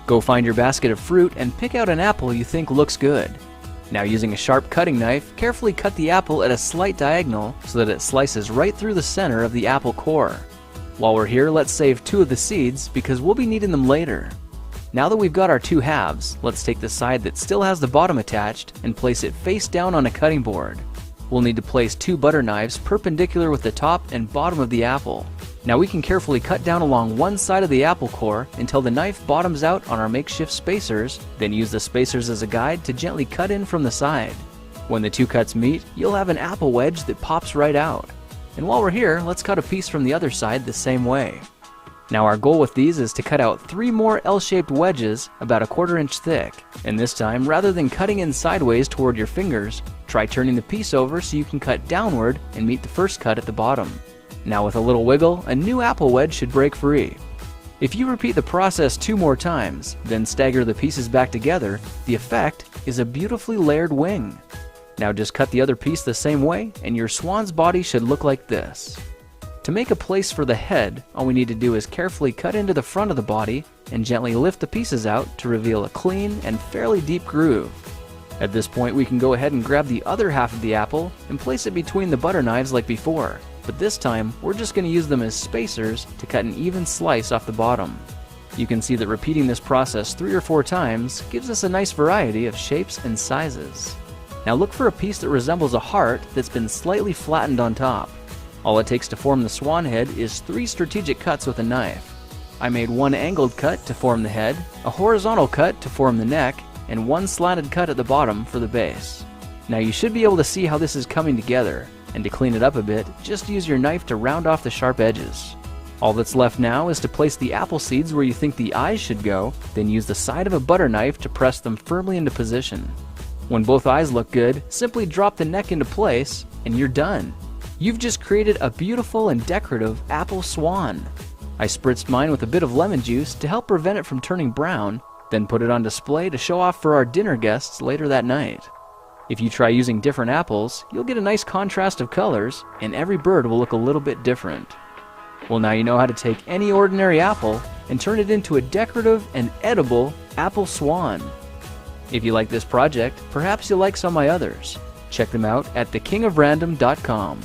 Go find your basket of fruit and pick out an apple you think looks good. Now, using a sharp cutting knife, carefully cut the apple at a slight diagonal so that it slices right through the center of the apple core. While we're here, let's save 2 of the seeds because we'll be needing them later. Now that we've got our 2 halves, let's take the side that still has the bottom attached and place it face down on a cutting board. We'll need to place 2 butter knives perpendicular with the top and bottom of the apple. Now we can carefully cut down along one side of the apple core until the knife bottoms out on our makeshift spacers, then use the spacers as a guide to gently cut in from the side. When the 2 cuts meet, you'll have an apple wedge that pops right out. And while we're here, let's cut a piece from the other side the same way. Now our goal with these is to cut out 3 more L-shaped wedges about 1/4 inch thick. And this time, rather than cutting in sideways toward your fingers, try turning the piece over so you can cut downward and meet the first cut at the bottom. Now with a little wiggle, a new apple wedge should break free. If you repeat the process 2 more times, then stagger the pieces back together, the effect is a beautifully layered wing. Now just cut the other piece the same way and your swan's body should look like this. To make a place for the head, all we need to do is carefully cut into the front of the body and gently lift the pieces out to reveal a clean and fairly deep groove. At this point, we can go ahead and grab the other half of the apple and place it between the butter knives like before, but this time we're just going to use them as spacers to cut an even slice off the bottom. You can see that repeating this process 3 or 4 times gives us a nice variety of shapes and sizes. Now look for a piece that resembles a heart that's been slightly flattened on top. All it takes to form the swan head is 3 strategic cuts with a knife. I made 1 angled cut to form the head, a horizontal cut to form the neck, and 1 slanted cut at the bottom for the base. Now you should be able to see how this is coming together, and to clean it up a bit, just use your knife to round off the sharp edges. All that's left now is to place the apple seeds where you think the eyes should go, then use the side of a butter knife to press them firmly into position. When both eyes look good, simply drop the neck into place, and you're done. You've just created a beautiful and decorative apple swan. I spritzed mine with a bit of lemon juice to help prevent it from turning brown, then put it on display to show off for our dinner guests later that night. If you try using different apples, you'll get a nice contrast of colors, and every bird will look a little bit different. Well, now you know how to take any ordinary apple and turn it into a decorative and edible apple swan. If you like this project, perhaps you'll like some of my others. Check them out at thekingofrandom.com.